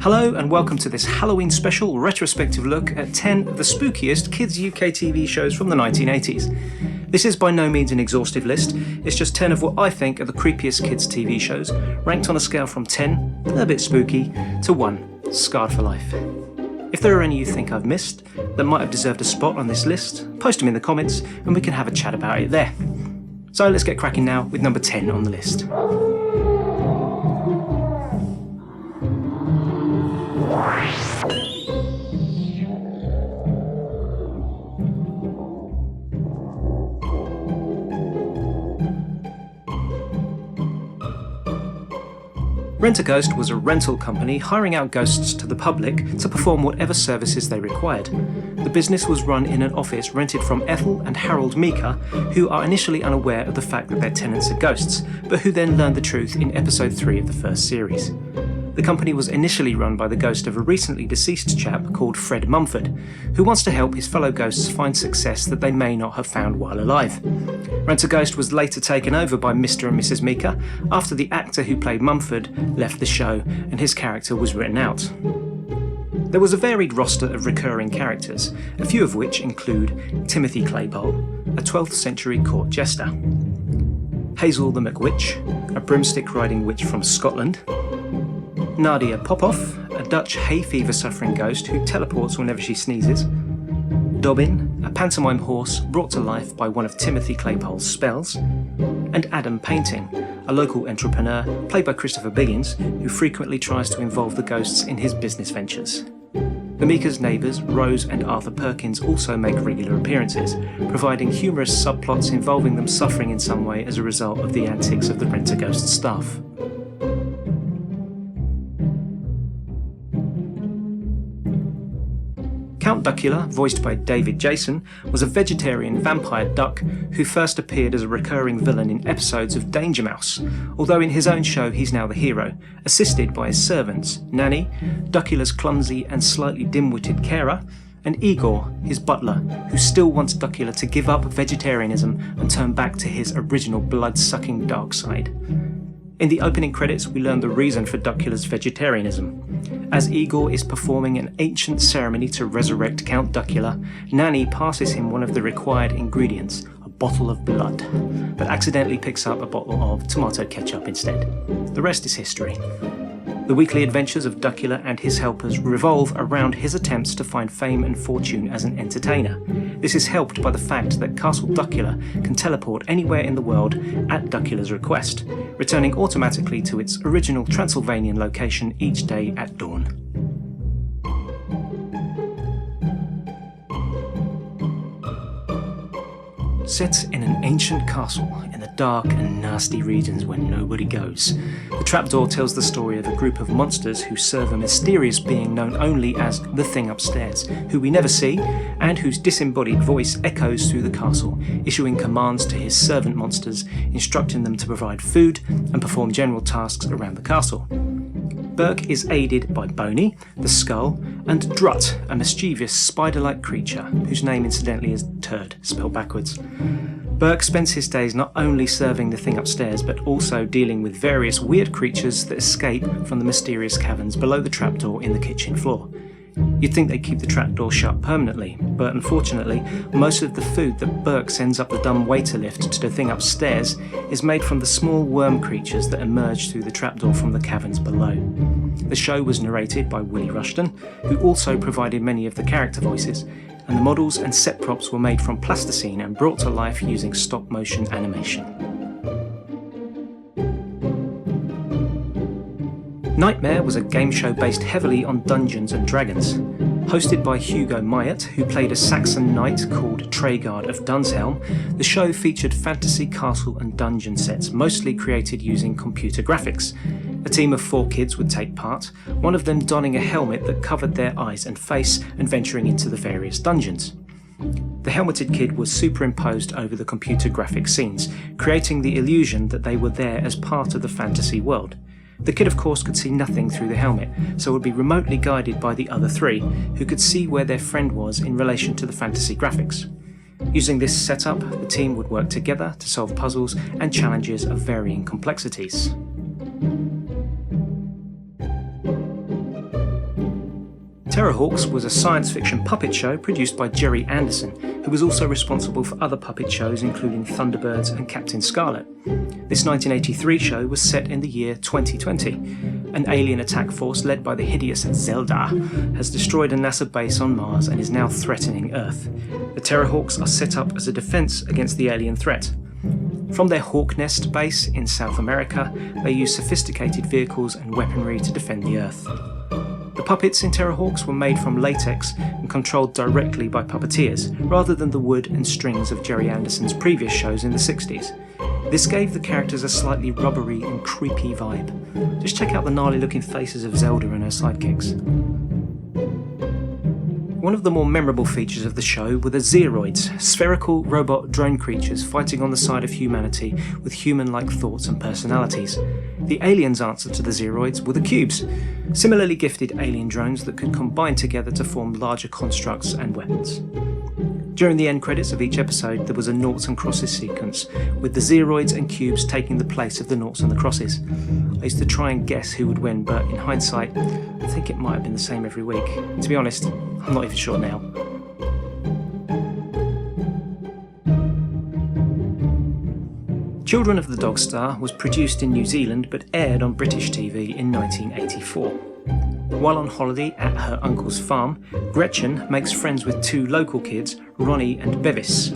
Hello and welcome to this Halloween special retrospective look at 10 of the spookiest kids UK TV shows from the 1980s. This is by no means an exhaustive list, it's just 10 of what I think are the creepiest kids TV shows, ranked on a scale from 10, a bit spooky, to 1, scarred for life. If there are any you think I've missed that might have deserved a spot on this list, post them in the comments and we can have a chat about it there. So let's get cracking now with number 10 on the list. Rentaghost was a rental company hiring out ghosts to the public to perform whatever services they required. The business was run in an office rented from Ethel and Harold Meeker, who are initially unaware of the fact that their tenants are ghosts, but who then learn the truth in episode 3 of the first series. The company was initially run by the ghost of a recently deceased chap called Fred Mumford, who wants to help his fellow ghosts find success that they may not have found while alive. Rentaghost was later taken over by Mr. and Mrs. Meeker after the actor who played Mumford left the show and his character was written out. There was a varied roster of recurring characters, a few of which include Timothy Claypole, a 12th century court jester, Hazel the McWitch, a broomstick-riding witch from Scotland, Nadia Popoff, a Dutch hay fever suffering ghost who teleports whenever she sneezes, Dobbin, a pantomime horse brought to life by one of Timothy Claypole's spells, and Adam Painting, a local entrepreneur played by Christopher Biggins who frequently tries to involve the ghosts in his business ventures. The Meekers' neighbours, Rose and Arthur Perkins, also make regular appearances, providing humorous subplots involving them suffering in some way as a result of the antics of the Rentaghost staff. Count Duckula, voiced by David Jason, was a vegetarian vampire duck who first appeared as a recurring villain in episodes of Danger Mouse, although in his own show he's now the hero, assisted by his servants, Nanny, Duckula's clumsy and slightly dim-witted carer, and Igor, his butler, who still wants Duckula to give up vegetarianism and turn back to his original blood-sucking dark side. In the opening credits, we learn the reason for Duckula's vegetarianism. As Igor is performing an ancient ceremony to resurrect Count Duckula, Nanny passes him one of the required ingredients, a bottle of blood, but accidentally picks up a bottle of tomato ketchup instead. The rest is history. The weekly adventures of Duckula and his helpers revolve around his attempts to find fame and fortune as an entertainer. This is helped by the fact that Castle Duckula can teleport anywhere in the world at Duckula's request, returning automatically to its original Transylvanian location each day at dawn. Set in an ancient castle in the dark and nasty regions where nobody goes, the trapdoor tells the story of a group of monsters who serve a mysterious being known only as the Thing Upstairs, who we never see and whose disembodied voice echoes through the castle, issuing commands to his servant monsters, instructing them to provide food and perform general tasks around the castle. Burke is aided by Boney, the Skull, and Drut, a mischievous spider-like creature, whose name incidentally is Turd, spelled backwards. Burke spends his days not only serving the Thing Upstairs, but also dealing with various weird creatures that escape from the mysterious caverns below the trapdoor in the kitchen floor. You'd think they'd keep the trapdoor shut permanently, but unfortunately, most of the food that Burke sends up the dumb waiter lift to the Thing Upstairs is made from the small worm creatures that emerge through the trapdoor from the caverns below. The show was narrated by Willie Rushton, who also provided many of the character voices, and the models and set props were made from plasticine and brought to life using stop-motion animation. Knightmare was a game show based heavily on Dungeons and Dragons. Hosted by Hugo Myatt, who played a Saxon knight called Treguard of Dunshelm, the show featured fantasy castle and dungeon sets, mostly created using computer graphics. A team of 4 kids would take part, one of them donning a helmet that covered their eyes and face and venturing into the various dungeons. The helmeted kid was superimposed over the computer graphic scenes, creating the illusion that they were there as part of the fantasy world. The kid of course could see nothing through the helmet, so would be remotely guided by the other 3, who could see where their friend was in relation to the fantasy graphics. Using this setup, the team would work together to solve puzzles and challenges of varying complexities. Terrahawks was a science fiction puppet show produced by Gerry Anderson, who was also responsible for other puppet shows including Thunderbirds and Captain Scarlet. This 1983 show was set in the year 2020. An alien attack force led by the hideous Zelda has destroyed a NASA base on Mars and is now threatening Earth. The Terrahawks are set up as a defense against the alien threat. From their Hawk Nest base in South America, they use sophisticated vehicles and weaponry to defend the Earth. The puppets in Terrahawks were made from latex and controlled directly by puppeteers, rather than the wood and strings of Gerry Anderson's previous shows in the 60s. This gave the characters a slightly rubbery and creepy vibe. Just check out the gnarly looking faces of Zelda and her sidekicks. One of the more memorable features of the show were the Zeroids, spherical robot drone creatures fighting on the side of humanity with human-like thoughts and personalities. The aliens' answer to the Zeroids were the Cubes, similarly gifted alien drones that could combine together to form larger constructs and weapons. During the end credits of each episode, there was a noughts and crosses sequence, with the Zeroids and Cubes taking the place of the noughts and the crosses. I used to try and guess who would win, but in hindsight, I think it might have been the same every week. To be honest, I'm not even sure now. Children of the Dog Star was produced in New Zealand but aired on British TV in 1984. While on holiday at her uncle's farm, Gretchen makes friends with two local kids, Ronnie and Bevis.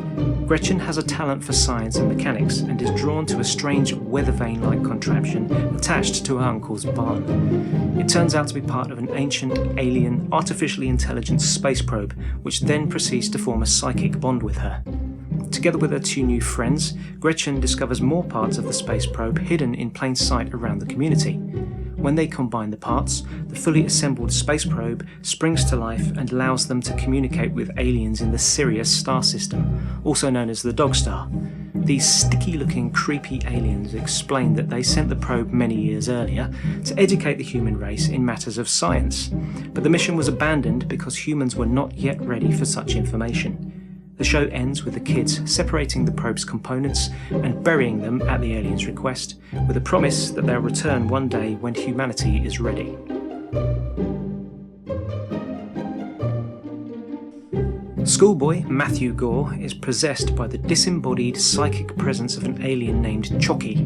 Gretchen has a talent for science and mechanics and is drawn to a strange weather vane-like contraption attached to her uncle's barn. It turns out to be part of an ancient, alien, artificially intelligent space probe, which then proceeds to form a psychic bond with her. Together with her two new friends, Gretchen discovers more parts of the space probe hidden in plain sight around the community. When they combine the parts, the fully assembled space probe springs to life and allows them to communicate with aliens in the Sirius star system, also known as the Dog Star. These sticky-looking, creepy aliens explain that they sent the probe many years earlier to educate the human race in matters of science, but the mission was abandoned because humans were not yet ready for such information. The show ends with the kids separating the probe's components and burying them at the aliens' request, with a promise that they'll return one day when humanity is ready. Schoolboy Matthew Gore is possessed by the disembodied psychic presence of an alien named Chocky,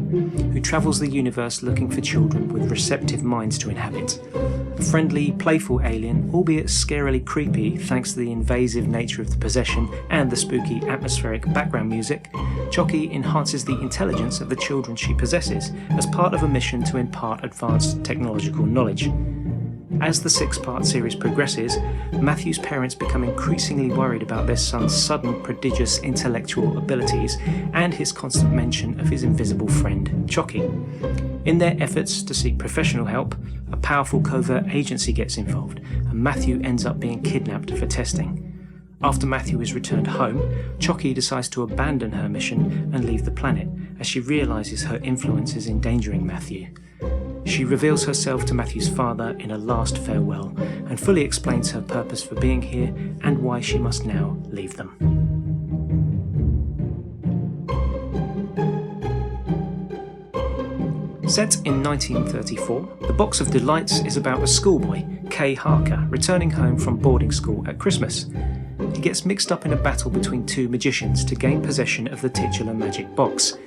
who travels the universe looking for children with receptive minds to inhabit. A friendly, playful alien, albeit scarily creepy thanks to the invasive nature of the possession and the spooky atmospheric background music, Chocky enhances the intelligence of the children she possesses as part of a mission to impart advanced technological knowledge. As the 6-part series progresses, Matthew's parents become increasingly worried about their son's sudden prodigious intellectual abilities and his constant mention of his invisible friend, Chocky. In their efforts to seek professional help, a powerful covert agency gets involved, and Matthew ends up being kidnapped for testing. After Matthew is returned home, Chocky decides to abandon her mission and leave the planet, as she realises her influence is endangering Matthew. She reveals herself to Matthew's father in a last farewell and fully explains her purpose for being here and why she must now leave them. Set in 1934, The Box of Delights is about a schoolboy, Kay Harker, returning home from boarding school at Christmas. He gets mixed up in a battle between two magicians to gain possession of the titular magic box.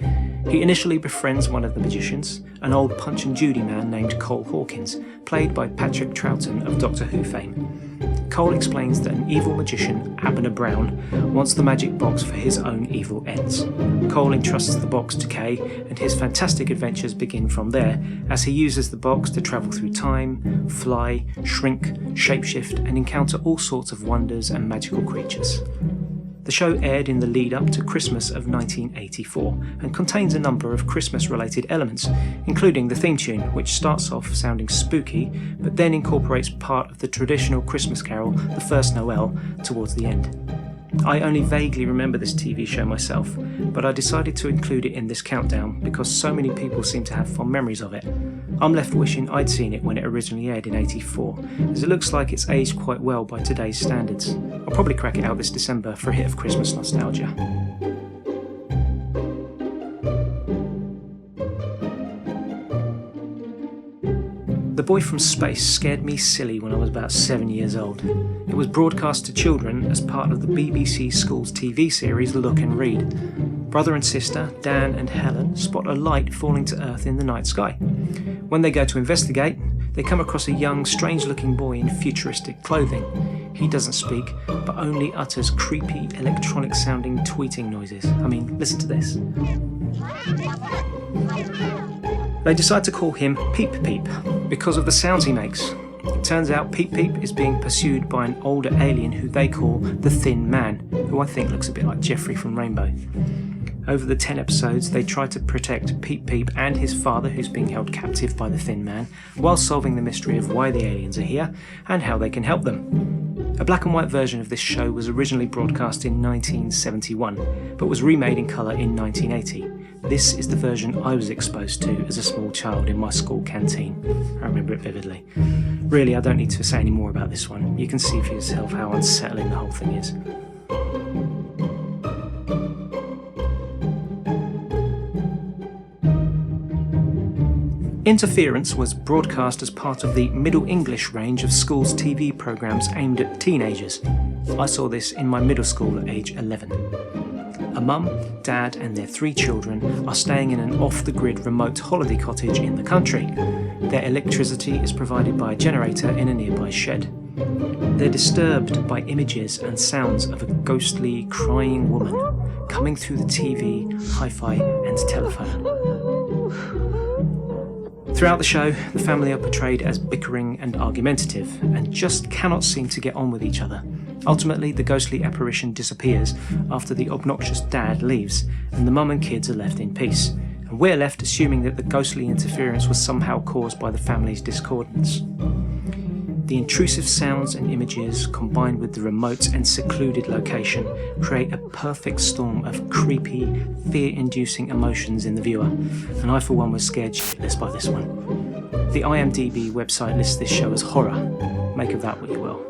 He initially befriends one of the magicians, an old Punch and Judy man named Cole Hawkins, played by Patrick Troughton of Doctor Who fame. Cole explains that an evil magician, Abner Brown, wants the magic box for his own evil ends. Cole entrusts the box to Kay, and his fantastic adventures begin from there, as he uses the box to travel through time, fly, shrink, shapeshift, and encounter all sorts of wonders and magical creatures. The show aired in the lead-up to Christmas of 1984 and contains a number of Christmas-related elements, including the theme tune, which starts off sounding spooky, but then incorporates part of the traditional Christmas carol, The First Noel, towards the end. I only vaguely remember this TV show myself, but I decided to include it in this countdown because so many people seem to have fond memories of it. I'm left wishing I'd seen it when it originally aired in '84, as it looks like it's aged quite well by today's standards. I'll probably crack it out this December for a hit of Christmas nostalgia. The Boy from Space scared me silly when I was about 7 years old. It was broadcast to children as part of the BBC Schools TV series Look and Read. Brother and sister, Dan and Helen, spot a light falling to Earth in the night sky. When they go to investigate, they come across a young, strange-looking boy in futuristic clothing. He doesn't speak, but only utters creepy, electronic-sounding tweeting noises. I mean, listen to this. They decide to call him Peep Peep because of the sounds he makes. It turns out Peep Peep is being pursued by an older alien who they call the Thin Man, who I think looks a bit like Jeffrey from Rainbow. Over the 10 episodes, they try to protect Peep Peep and his father, who's being held captive by the Thin Man, while solving the mystery of why the aliens are here and how they can help them. A black and white version of this show was originally broadcast in 1971, but was remade in colour in 1980. This is the version I was exposed to as a small child in my school canteen. I remember it vividly. Really, I don't need to say any more about this one. You can see for yourself how unsettling the whole thing is. Interference was broadcast as part of the Middle English range of schools' TV programmes aimed at teenagers. I saw this in my middle school at age 11. A mum, dad and their 3 children are staying in an off-the-grid remote holiday cottage in the country. Their electricity is provided by a generator in a nearby shed. They're disturbed by images and sounds of a ghostly, crying woman coming through the TV, hi-fi and telephone. Throughout the show, the family are portrayed as bickering and argumentative, and just cannot seem to get on with each other. Ultimately, the ghostly apparition disappears after the obnoxious dad leaves, and the mum and kids are left in peace. And we're left assuming that the ghostly interference was somehow caused by the family's discordance. The intrusive sounds and images, combined with the remote and secluded location, create a perfect storm of creepy, fear-inducing emotions in the viewer, and I for one was scared shitless by this one. The IMDb website lists this show as horror. Make of that what you will.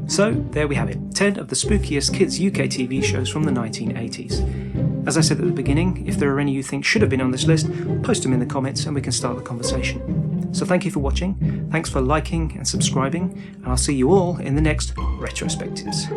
So, there we have it, 10 of the spookiest kids' UK TV shows from the 1980s. As I said at the beginning, if there are any you think should have been on this list, post them in the comments and we can start the conversation. So thank you for watching, thanks for liking and subscribing, and I'll see you all in the next Retrospectives.